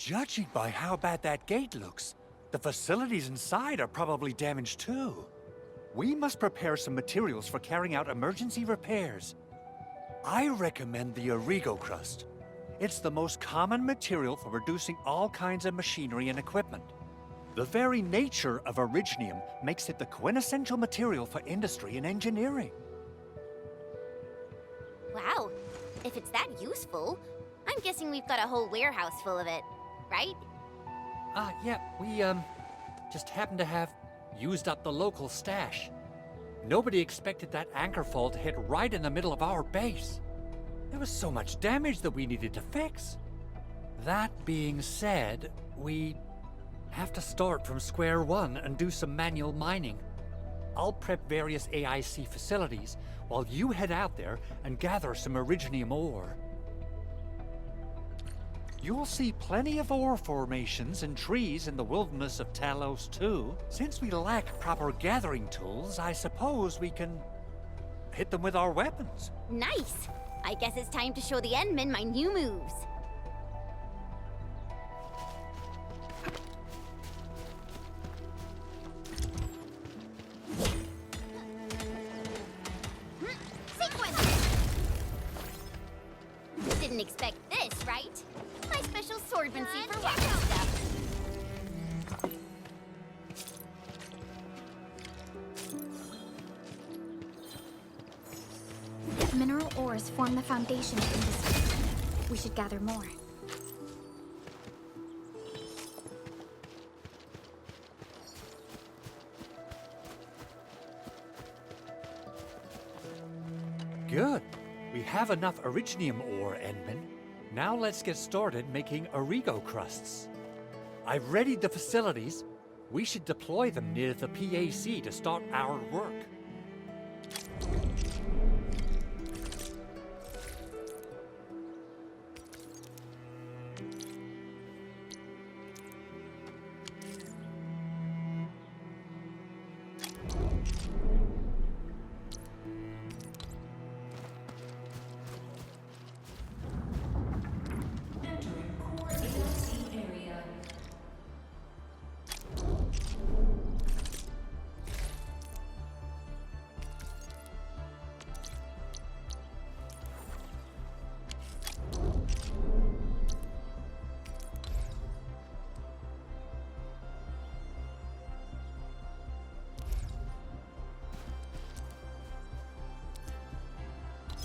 Judging by how bad that gate looks, the facilities inside are probably damaged too. We must prepare some materials for carrying out emergency repairs. I recommend the Origo crust. It's the most common material for producing all kinds of machinery and equipment. The very nature of originium makes it the quintessential material for industry and engineering. Wow, if it's that useful, I'm guessing we've got a whole warehouse full of it, right? Yeah, we, just happen to have used up the local stash. Nobody expected that anchor fall to hit right in the middle of our base. There was so much damage that we needed to fix. That being said, we have to start from square one and do some manual mining. I'll prep various AIC facilities while you head out there and gather some originium ore. You'll see plenty of ore formations and trees in the wilderness of Talos-II. Since we lack proper gathering tools, I suppose we can hit them with our weapons. Nice! I guess it's time to show the Endmen my new moves. Sequence! Didn't expect this, right? My special swordmancy for weapon stuff. Mineral ores form the foundation of industry. We should gather more. Good. We have enough originium ore, Endman. Now let's get started making Origo crusts. I've readied the facilities. We should deploy them near the PAC to start our work.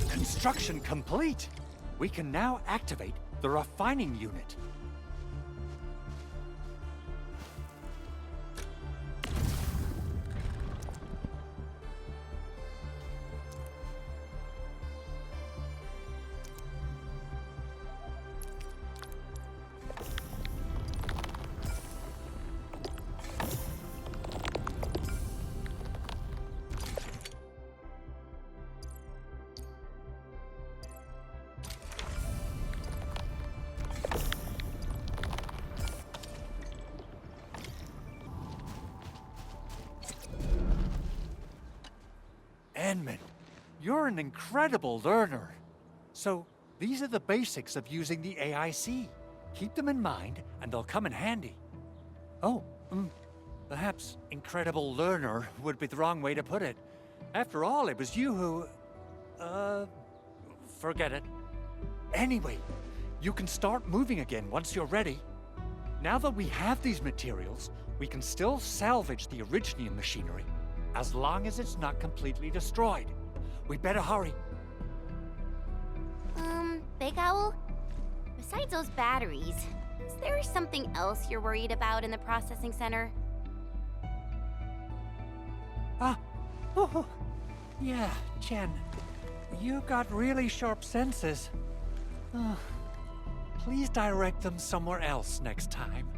Construction complete! We can now activate the refining unit. Endman, you're an incredible learner. So, these are the basics of using the AIC. Keep them in mind, and they'll come in handy. Oh, perhaps incredible learner would be the wrong way to put it. After all, it was you who... forget it. Anyway, you can start moving again once you're ready. Now that we have these materials, we can still salvage the originium machinery, as long as it's not completely destroyed. We better hurry. Big Owl? Besides those batteries, is there something else you're worried about in the processing center? Yeah, Chen. You got really sharp senses. Please direct them somewhere else next time.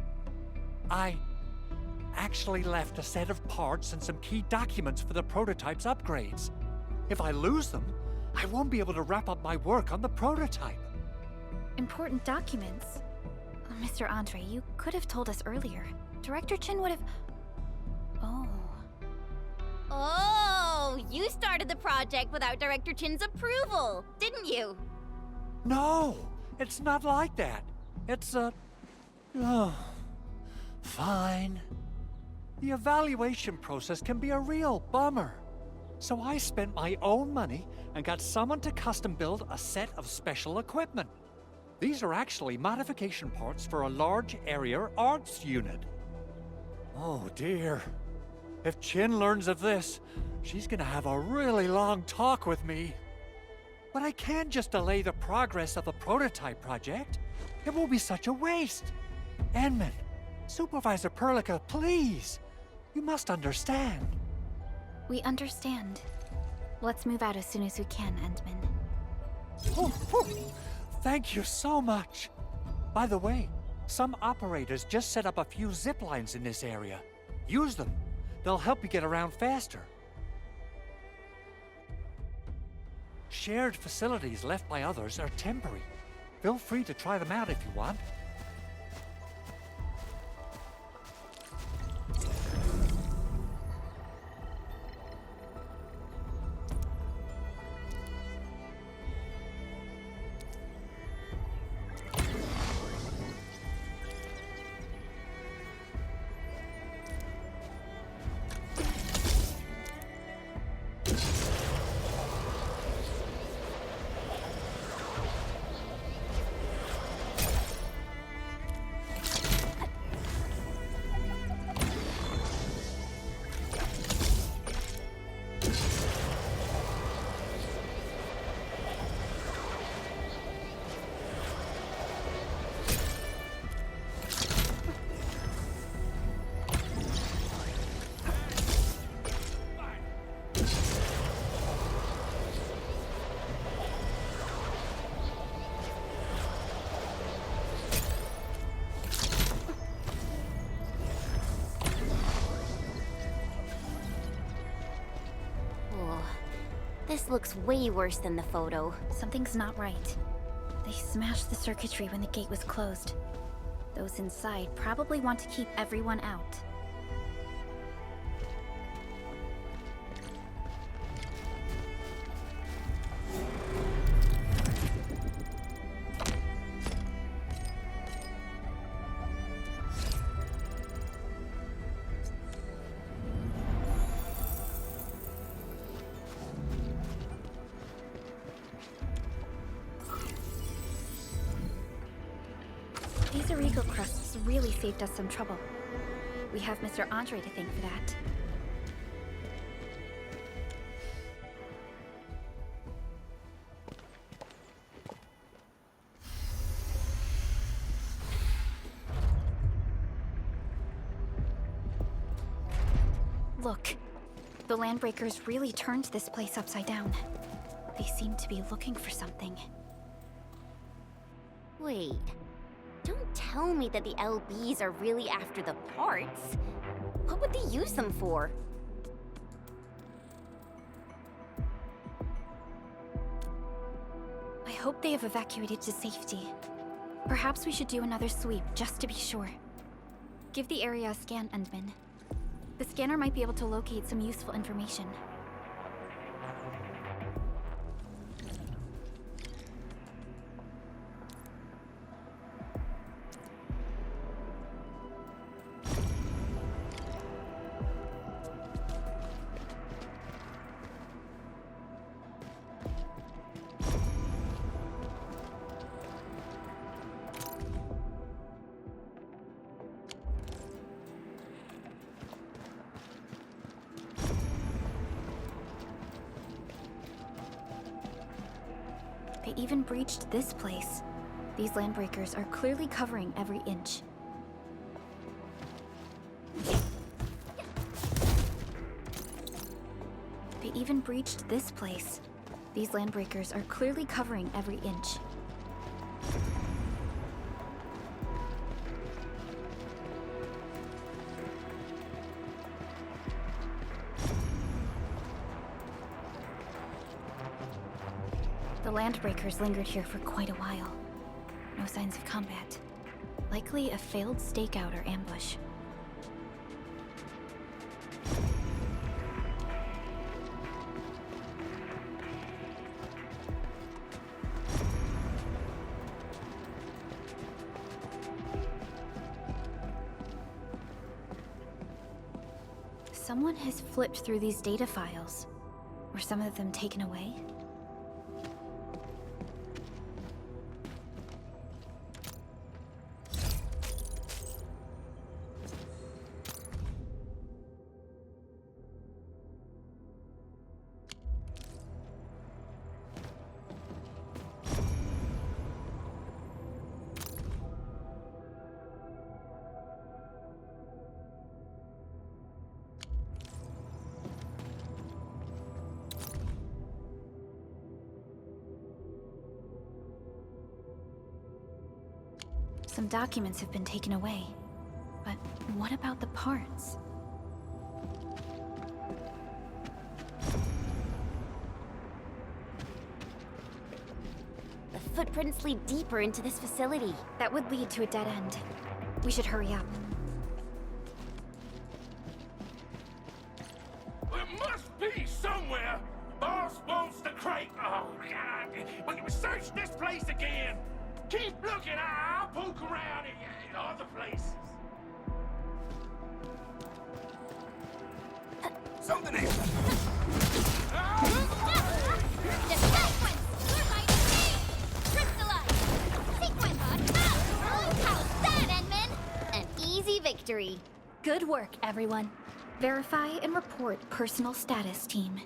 I actually left a set of parts and some key documents for the prototype's upgrades. If I lose them, I won't be able to wrap up my work on the prototype. Important documents? Mr. Andre, you could have told us earlier. Director Chin would have... Oh, you started the project without Director Chin's approval, didn't you? No, it's not like that. It's, Oh, fine. The evaluation process can be a real bummer. So I spent my own money and got someone to custom build a set of special equipment. These are actually modification parts for a large area arts unit. Oh dear. If Chin learns of this, she's gonna have a really long talk with me. But I can't just delay the progress of the prototype project. It will be such a waste. Enman, Supervisor Perlica, please. You must understand. We understand. Let's move out as soon as we can, Endman. Oh, thank you so much. By the way, some operators just set up a few zip lines in this area. Use them. They'll help you get around faster. Shared facilities left by others are temporary. Feel free to try them out if you want. This looks way worse than the photo. Something's not right. They smashed the circuitry when the gate was closed. Those inside probably want to keep everyone out. These illegal crusts really saved us some trouble. We have Mr. Andre to thank for that. Look, the Landbreakers really turned this place upside down. They seem to be looking for something. Wait. Don't tell me that the LBs are really after the parts. What would they use them for? I hope they have evacuated to safety. Perhaps we should do another sweep, just to be sure. Give the area a scan, Endman. The scanner might be able to locate some useful information. They even breached this place. These Landbreakers are clearly covering every inch. They even breached this place. These Landbreakers are clearly covering every inch. The Landbreakers lingered here for quite a while. No signs of combat. Likely a failed stakeout or ambush. Someone has flipped through these data files. Were some of them taken away? Some documents have been taken away. But what about the parts? The footprints lead deeper into this facility. That would lead to a dead end. We should hurry up. It must be somewhere. Boss wants the crate. Oh, God. When we search this place again, keep looking. I'll poke around in other places. Something here. The sequence! We're fighting me! Crystallize! Sequence! How's that, Endman? An easy victory. Good work, everyone. Verify and report personal status, team.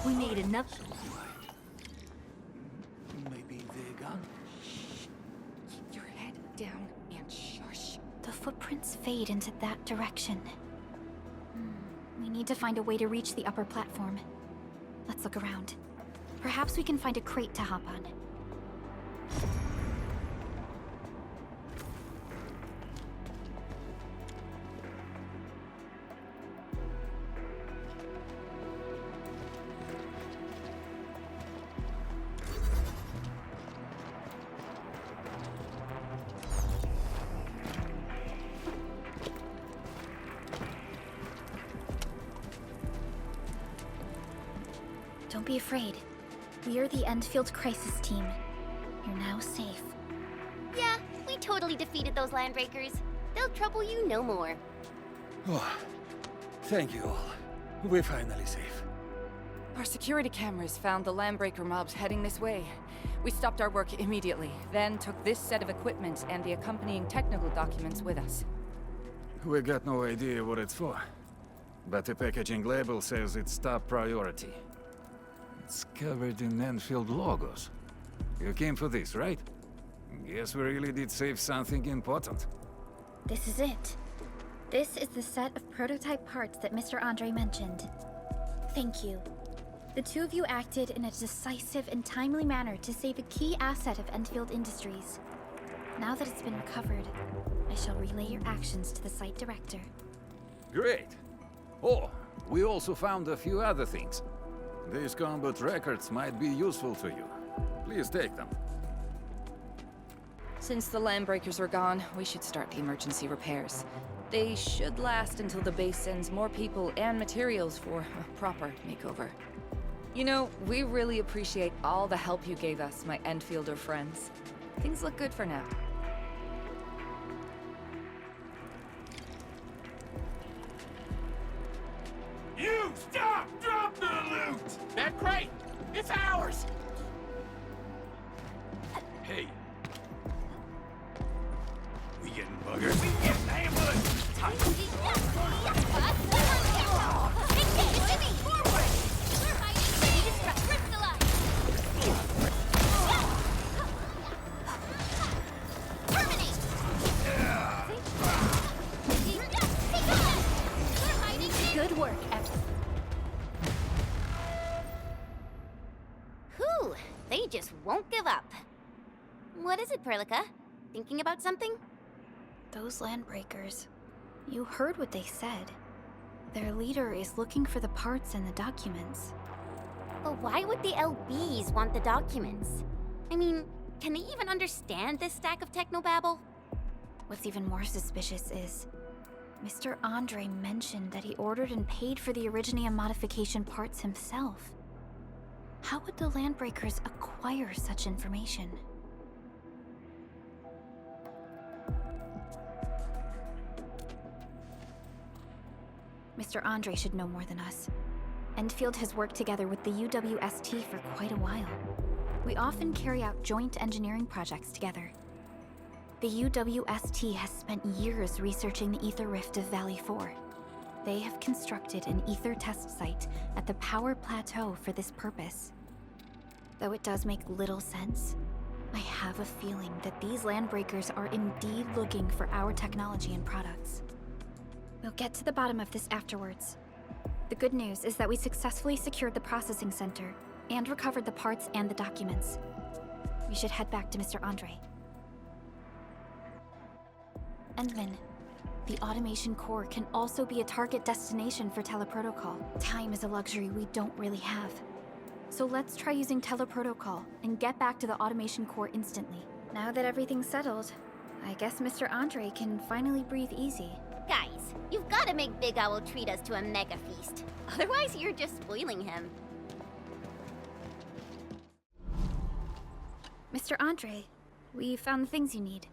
We made enough. Maybe they're gone. Keep your head down and shush. The footprints fade into that direction. We need to find a way to reach the upper platform. Let's look around. Perhaps we can find a crate to hop on. Don't be afraid. We are the Endfield Crisis Team. You're now safe. Yeah, we totally defeated those landbreakers. They'll trouble you no more. Oh, thank you all. We're finally safe. Our security cameras found the landbreaker mobs heading this way. We stopped our work immediately, then took this set of equipment and the accompanying technical documents with us. We got no idea what it's for. But the packaging label says it's top priority. It's covered in Enfield logos. You came for this, right? Guess we really did save something important. This is it. This is the set of prototype parts that Mr. Andre mentioned. Thank you. The two of you acted in a decisive and timely manner to save a key asset of Enfield Industries. Now that it's been recovered, I shall relay your actions to the site director. Great. Oh, we also found a few other things. These combat records might be useful to you. Please take them. Since the landbreakers are gone, we should start the emergency repairs. They should last until the base sends more people and materials for a proper makeover. You know, we really appreciate all the help you gave us, my Enfielder friends. Things look good for now. You stop! Drop the loot! That crate! It's ours! Hey. We getting buggered? We getting ambushed! Tight. Good work, Whew, they just won't give up. What is it, Perlica? Thinking about something? Those landbreakers. You heard what they said. Their leader is looking for the parts and the documents. But why would the LBs want the documents? I mean, can they even understand this stack of technobabble? What's even more suspicious is Mr. Andre mentioned that he ordered and paid for the Originium modification parts himself. How would the Landbreakers acquire such information? Mr. Andre should know more than us. Enfield has worked together with the UWST for quite a while. We often carry out joint engineering projects together. The UWST has spent years researching the ether rift of Valley 4. They have constructed an ether test site at the Power Plateau for this purpose. Though it does make little sense, I have a feeling that these Landbreakers are indeed looking for our technology and products. We'll get to the bottom of this afterwards. The good news is that we successfully secured the processing center and recovered the parts and the documents. We should head back to Mr. Andre. Endman, the automation core can also be a target destination for teleprotocol. Time is a luxury we don't really have. So let's try using teleprotocol and get back to the automation core instantly. Now that everything's settled, I guess Mr. Andre can finally breathe easy. Guys, you've got to make Big Owl treat us to a mega feast. Otherwise, you're just spoiling him. Mr. Andre, we found the things you need.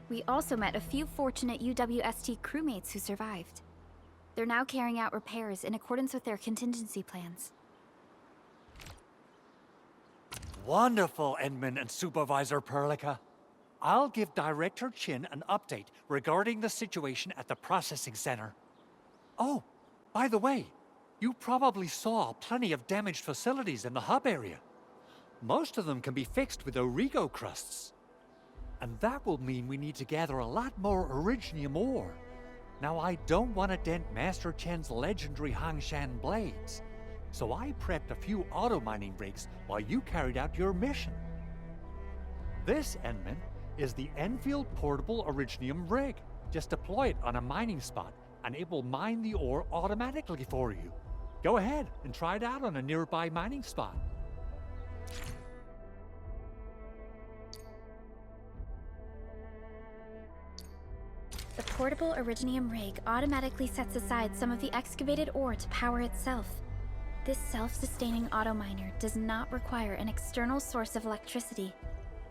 We also met a few fortunate UWST crewmates who survived. They're now carrying out repairs in accordance with their contingency plans. Wonderful, Edmund and Supervisor Perlica. I'll give Director Chin an update regarding the situation at the processing center. Oh, by the way, you probably saw plenty of damaged facilities in the hub area. Most of them can be fixed with Origo crusts. And that will mean we need to gather a lot more Originium ore. Now, I don't want to dent Master Chen's legendary Hangshan blades, so I prepped a few auto-mining rigs while you carried out your mission. This, Enman, is the Enfield Portable Originium rig. Just deploy it on a mining spot, and it will mine the ore automatically for you. Go ahead and try it out on a nearby mining spot. The portable Originium rig automatically sets aside some of the excavated ore to power itself. This self-sustaining auto-miner does not require an external source of electricity,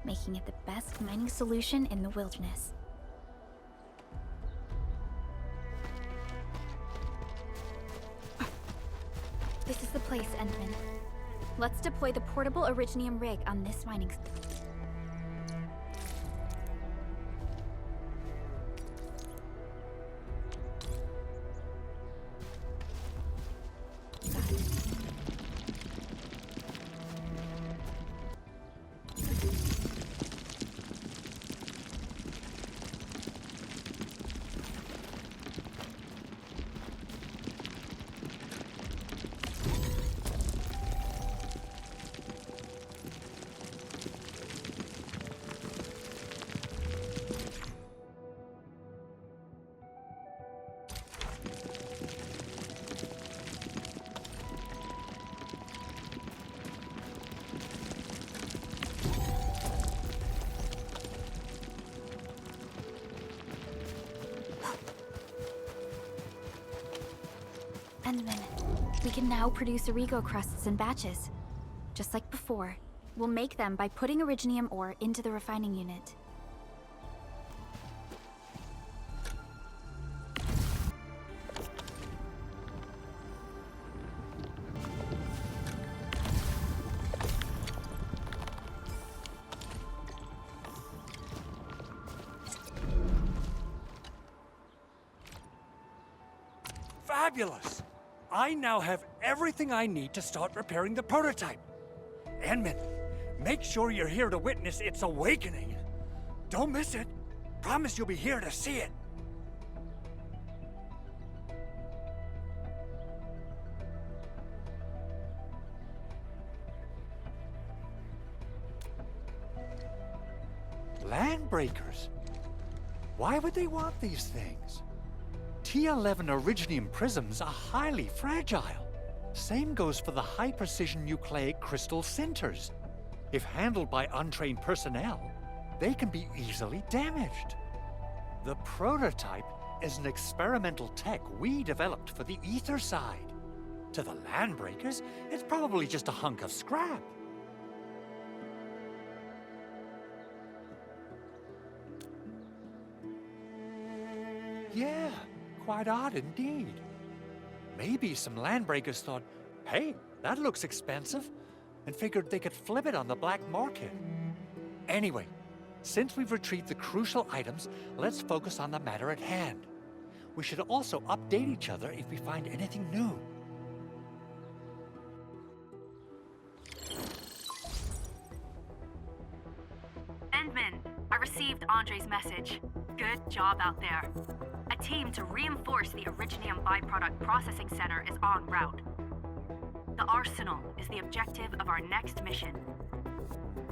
making it the best mining solution in the wilderness. This is the place, Endman. Let's deploy the portable Originium rig on this mining Endman, we can now produce Origo crusts in batches. Just like before, we'll make them by putting Originium ore into the refining unit. Fabulous! I now have everything I need to start repairing the prototype. Enman, make sure you're here to witness its awakening. Don't miss it. Promise you'll be here to see it. Landbreakers? Why would they want these things? T11 Originium prisms are highly fragile. Same goes for the high-precision nucleic crystal sinters. If handled by untrained personnel, they can be easily damaged. The prototype is an experimental tech we developed for the ether side. To the landbreakers, it's probably just a hunk of scrap. Yeah, quite odd indeed. Maybe some landbreakers thought, hey, that looks expensive, and figured they could flip it on the black market. Anyway, since we've retrieved the crucial items, let's focus on the matter at hand. We should also update each other if we find anything new. Endman, I received Andre's message. Good job out there. A team to reinforce the Originium byproduct processing center is en route. The arsenal is the objective of our next mission.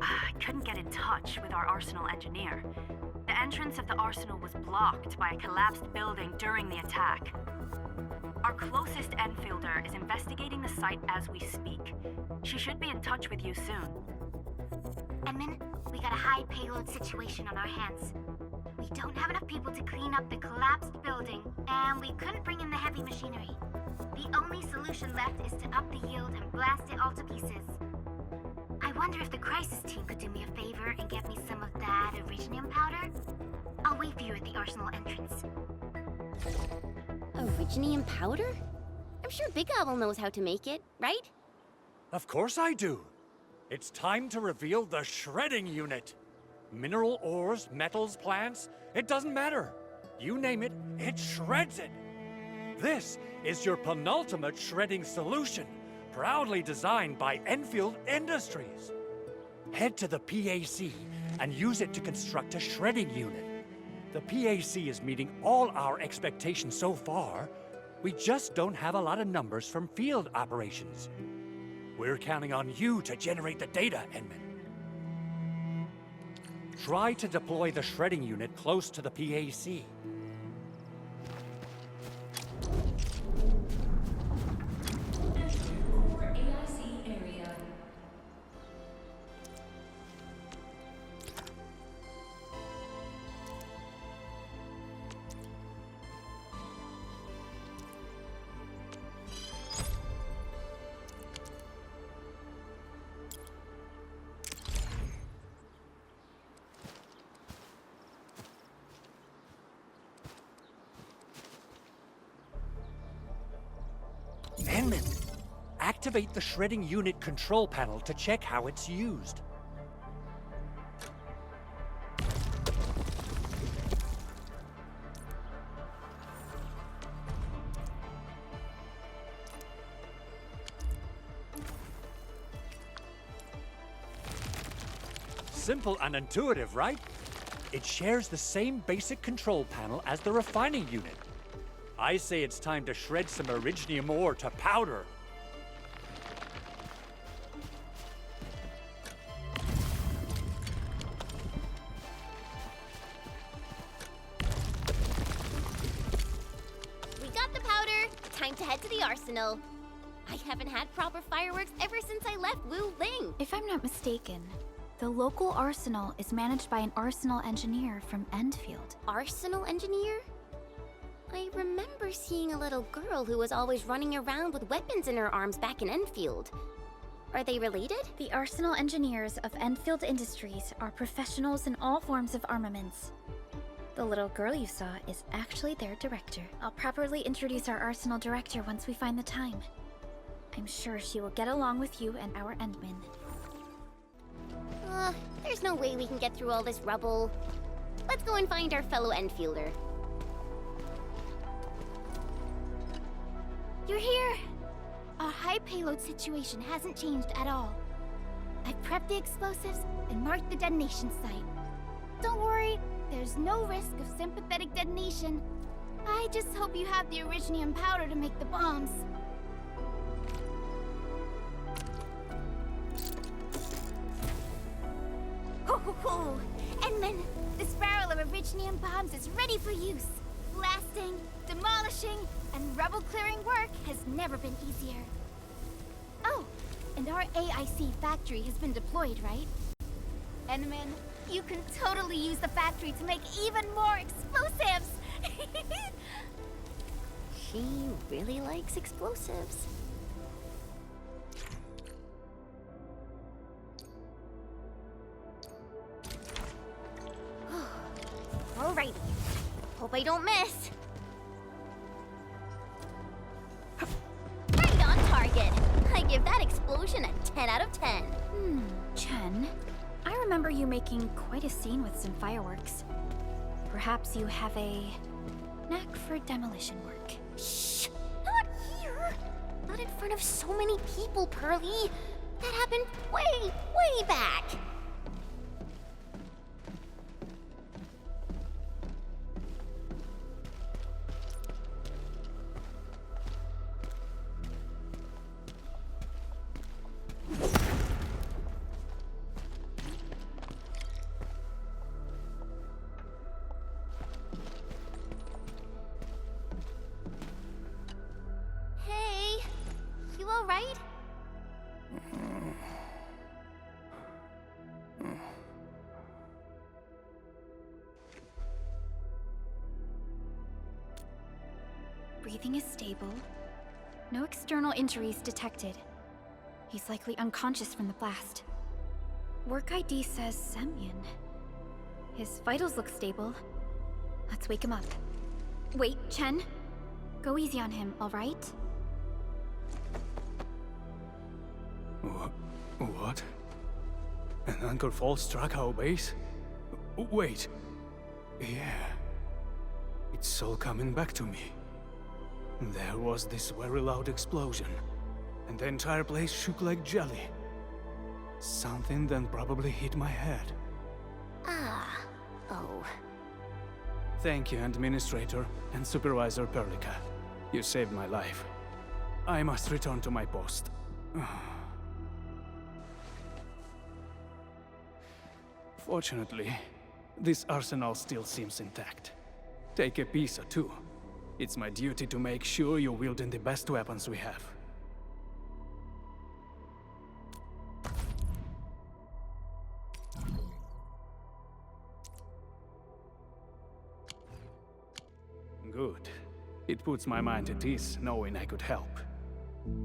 I couldn't get in touch with our arsenal engineer. The entrance of the arsenal was blocked by a collapsed building during the attack. Our closest enfielder is investigating the site as we speak. She should be in touch with you soon. Edmund, we got a high payload situation on our hands. We don't have enough people to clean up the collapsed building, and we couldn't bring in the heavy machinery. The only solution left is to up the yield and blast it all to pieces. I wonder if the crisis team could do me a favor and get me some of that Originium powder? I'll wait for you at the arsenal entrance. Originium powder? I'm sure Big Owl knows how to make it, right? Of course I do. It's time to reveal the shredding unit. Mineral ores, metals, plants, it doesn't matter. You name it, it shreds it. This is your penultimate shredding solution, proudly designed by Enfield Industries. Head to the PAC and use it to construct a shredding unit. The PAC is meeting all our expectations so far. We just don't have a lot of numbers from field operations. We're counting on you to generate the data, Edmund. Try to deploy the shredding unit close to the PAC. Edmund, activate the shredding unit control panel to check how it's used. Simple and intuitive, right? It shares the same basic control panel as the refining unit. I say it's time to shred some Originium ore to powder. We got the powder. Time to head to the arsenal. I haven't had proper fireworks ever since I left Wu Ling. If I'm not mistaken, the local arsenal is managed by an arsenal engineer from Enfield. Arsenal engineer? I remember seeing a little girl who was always running around with weapons in her arms back in Enfield. Are they related? The arsenal engineers of Enfield Industries are professionals in all forms of armaments. The little girl you saw is actually their director. I'll properly introduce our arsenal director once we find the time. I'm sure she will get along with you and our Endman. There's no way we can get through all this rubble. Let's go and find our fellow Enfielder. You're here! Our high payload situation hasn't changed at all. I've prepped the explosives and marked the detonation site. Don't worry, there's no risk of sympathetic detonation. I just hope you have the Originium powder to make the bombs. Ho ho ho! Edmund, this barrel of Originium bombs is ready for use. Blasting, demolishing, and rubble-clearing work has never been easier. Oh, and our AIC factory has been deployed, right? Edmund, You can totally use the factory to make even more explosives! She really likes explosives. Alrighty. Hope I don't miss. Right on target. I give that explosion a 10 out of 10. Chen, I remember you making quite a scene with some fireworks. Perhaps you have a knack for demolition work. Shh! Not here! Not in front of so many people, Pearly. That happened way, way back. Hey, you all right? Breathing is stable. No external injuries detected. He's likely unconscious from the blast. Work ID says Semyon. His vitals look stable. Let's wake him up. Wait, Chen. Go easy on him, all right? What? An anchorfall struck our base? Wait. Yeah. It's all coming back to me. There was this very loud explosion, and the entire place shook like jelly. Something then probably hit my head. Oh. Thank you, Administrator and Supervisor Perlica. You saved my life. I must return to my post. Fortunately, this arsenal still seems intact. Take a piece or two. It's my duty to make sure you're wielding the best weapons we have. Good. It puts my mind at ease knowing I could help.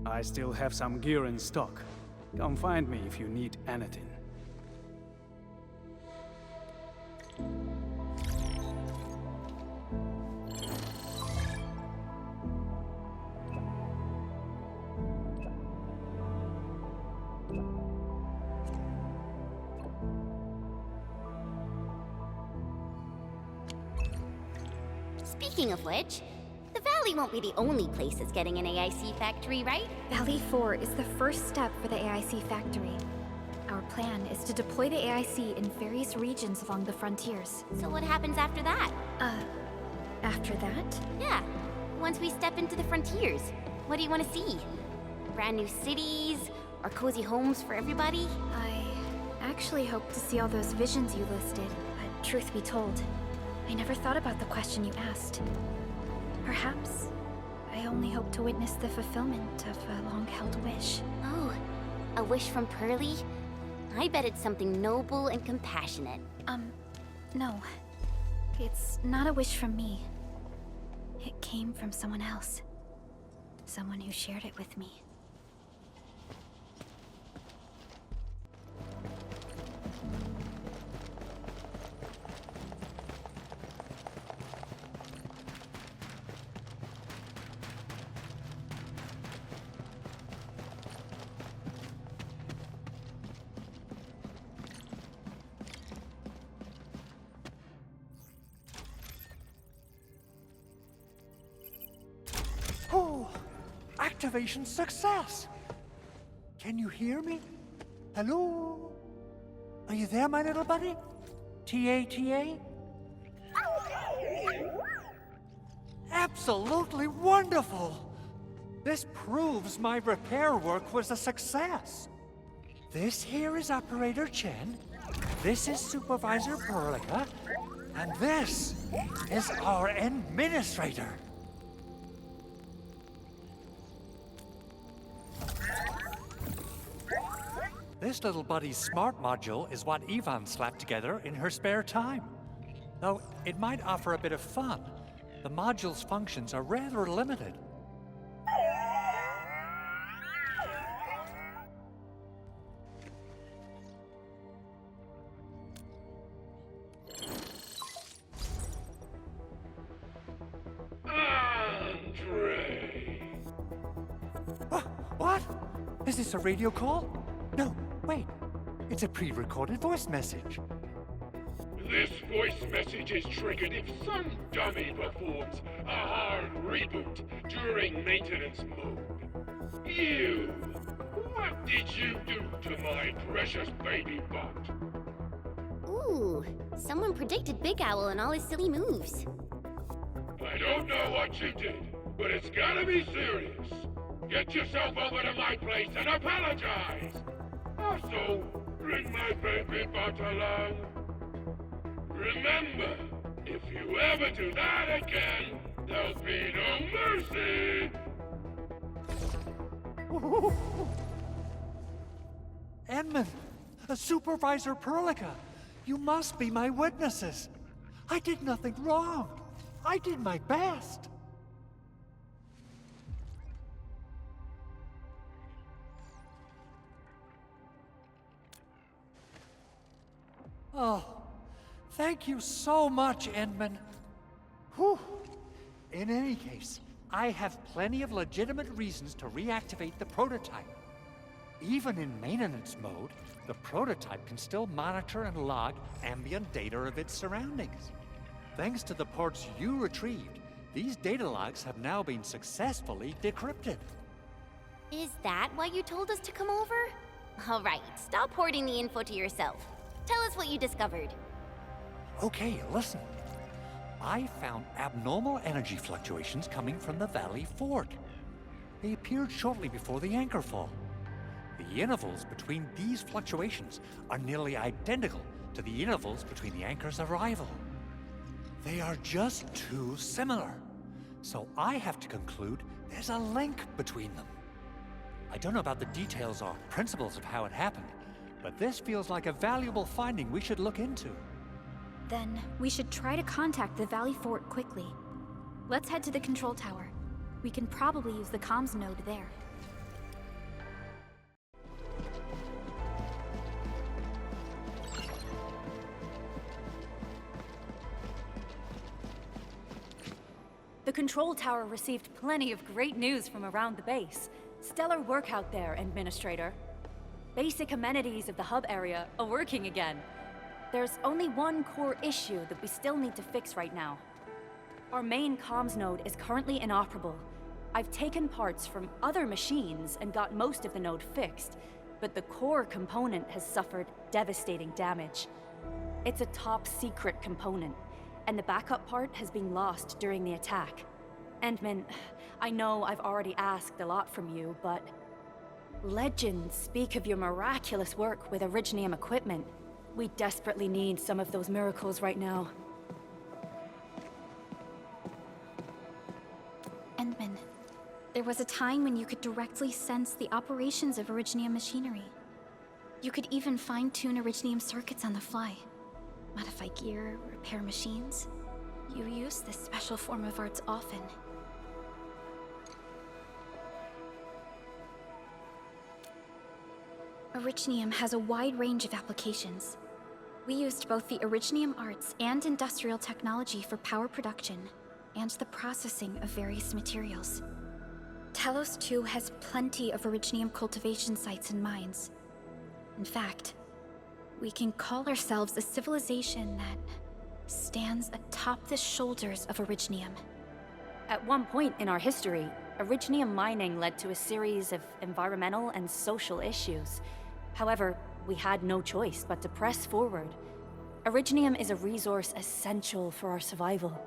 I still have some gear in stock. Come find me if you need anything. Speaking of which, the Valley won't be the only place that's getting an AIC factory, right? Valley 4 is the first step for the AIC factory. Our plan is to deploy the AIC in various regions along the frontiers. So what happens after that? After that? Yeah, once we step into the frontiers, what do you want to see? Brand new cities? Or cozy homes for everybody? I actually hoped to see all those visions you listed, but truth be told, I never thought about the question you asked. Perhaps I only hope to witness the fulfillment of a long-held wish. Oh, a wish from Pearly? I bet it's something noble and compassionate. No. It's not a wish from me. It came from someone else. Someone who shared it with me. Oh, activation success! Can you hear me? Hello? Are you there, my little buddy? TA? Absolutely wonderful! This proves my repair work was a success. This here is Operator Chen, this is Supervisor Perlica, and this is our Administrator. This little buddy's smart module is what Ivan slapped together in her spare time. Though it might offer a bit of fun, the module's functions are rather limited. What? Is this a radio call? No, wait. It's a pre-recorded voice message. This voice message is triggered if some dummy performs a hard reboot during maintenance mode. You! What did you do to my precious baby butt? Ooh, someone predicted Big Owl and all his silly moves. I don't know what you did, but it's gotta be serious. Get yourself over to my place and apologize! Also, bring my baby butt along. Remember, if you ever do that again, there'll be no mercy! Edmund, Supervisor Perlica, you must be my witnesses. I did nothing wrong. I did my best. Oh, thank you so much, Edmund. Whew. In any case, I have plenty of legitimate reasons to reactivate the prototype. Even in maintenance mode, the prototype can still monitor and log ambient data of its surroundings. Thanks to the ports you retrieved, these data logs have now been successfully decrypted. Is that why you told us to come over? All right, stop hoarding the info to yourself. Tell us what you discovered. Okay, listen. I found abnormal energy fluctuations coming from the Valley Fort. They appeared shortly before the anchor fall. The intervals between these fluctuations are nearly identical to the intervals between the anchor's arrival. They are just too similar. So I have to conclude there's a link between them. I don't know about the details or principles of how it happened, but this feels like a valuable finding we should look into. Then we should try to contact the Valley Fort quickly. Let's head to the control tower. We can probably use the comms node there. The control tower received plenty of great news from around the base. Stellar work out there, Administrator. Basic amenities of the hub area are working again. There's only one core issue that we still need to fix right now. Our main comms node is currently inoperable. I've taken parts from other machines and got most of the node fixed, but the core component has suffered devastating damage. It's a top-secret component, and the backup part has been lost during the attack. Endman, I know I've already asked a lot from you, but legends speak of your miraculous work with Originium equipment. We desperately need some of those miracles right now. Endman, there was a time when you could directly sense the operations of Originium machinery. You could even fine-tune Originium circuits on the fly. Modify gear, repair machines. You use this special form of arts often. Originium has a wide range of applications. We used both the Originium arts and industrial technology for power production, and the processing of various materials. Talos-II has plenty of Originium cultivation sites and mines. In fact, we can call ourselves a civilization that stands atop the shoulders of Originium. At one point in our history, Originium mining led to a series of environmental and social issues. However, we had no choice but to press forward. Originium is a resource essential for our survival.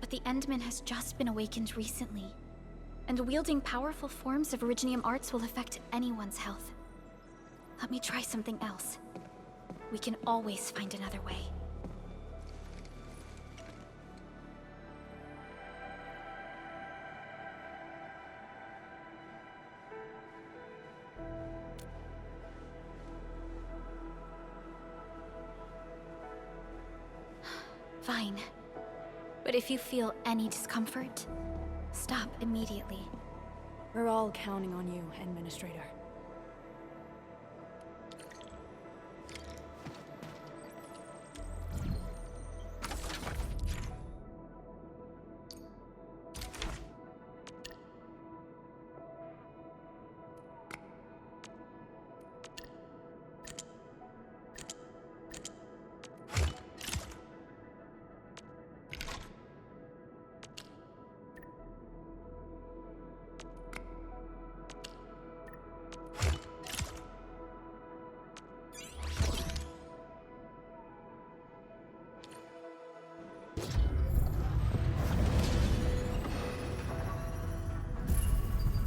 But the Endman has just been awakened recently, and wielding powerful forms of Originium arts will affect anyone's health. Let me try something else. We can always find another way. Fine. But if you feel any discomfort, stop immediately. We're all counting on you, Administrator.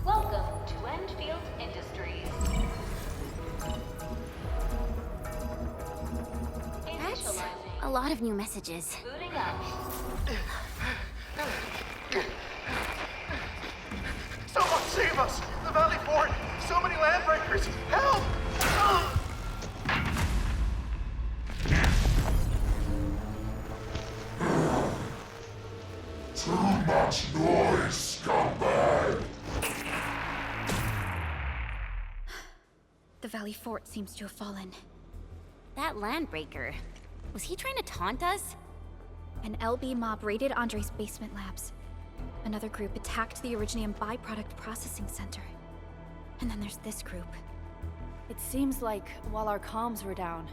Welcome to ENDFIELD Industries. That's a lot of new messages. Booting up. Someone save us! The Valley Fort! So many landbreakers! Help! Too much noise, scumbag! The Valley Fort seems to have fallen. That landbreaker. Was he trying to taunt us? An LB mob raided Andre's basement labs. Another group attacked the Originium byproduct processing center. And then there's this group. It seems like while our comms were down,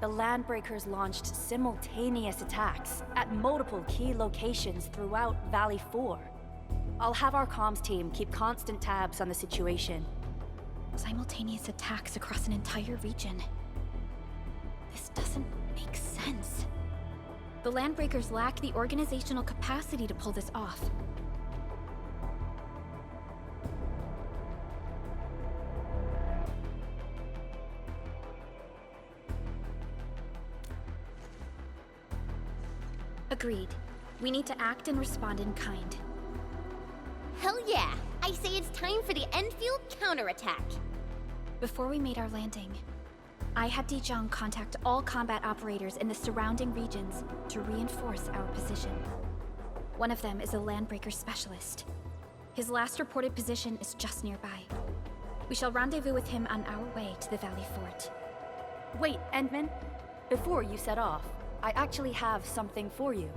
the Landbreakers launched simultaneous attacks at multiple key locations throughout Valley 4. I'll have our comms team keep constant tabs on the situation. Simultaneous attacks across an entire region. This doesn't make sense. The Landbreakers lack the organizational capacity to pull this off. Agreed. We need to act and respond in kind. Hell yeah! I say it's time for the Enfield counterattack. Before we made our landing, I had Dijong contact all combat operators in the surrounding regions to reinforce our position. One of them is a Landbreaker specialist. His last reported position is just nearby. We shall rendezvous with him on our way to the Valley Fort. Wait, Endman. Before you set off, I actually have something for you.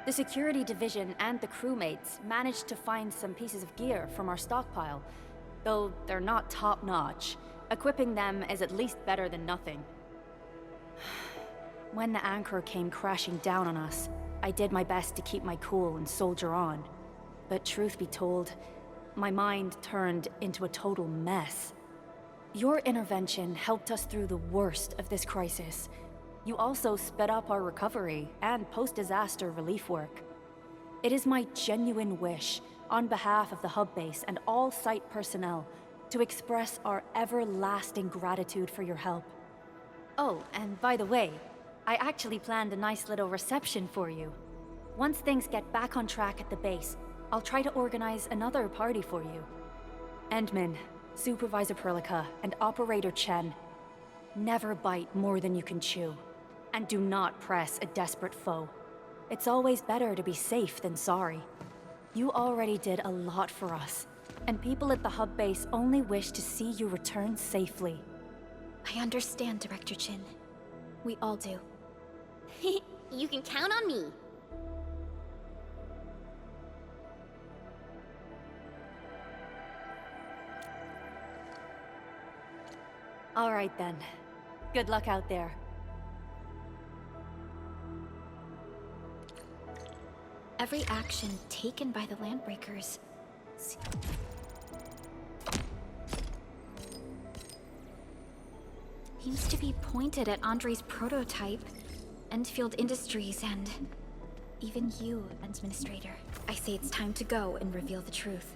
The security division and the crewmates managed to find some pieces of gear from our stockpile, though they're not top-notch. Equipping them is at least better than nothing. When the anchor came crashing down on us, I did my best to keep my cool and soldier on. But truth be told, my mind turned into a total mess. Your intervention helped us through the worst of this crisis. You also sped up our recovery and post-disaster relief work. It is my genuine wish, on behalf of the hub base and all site personnel, to express our everlasting gratitude for your help. Oh, and by the way, I actually planned a nice little reception for you. Once things get back on track at the base, I'll try to organize another party for you. Endman, Supervisor Perlica, and Operator Chen, never bite more than you can chew. And do not press a desperate foe. It's always better to be safe than sorry. You already did a lot for us, and people at the hub base only wish to see you return safely. I understand, Director Chin. We all do. You can count on me. All right then. Good luck out there. Every action taken by the Landbreakers seems to be pointed at Andre's prototype, ENDFIELD Industries, and even you, Administrator. I say it's time to go and reveal the truth.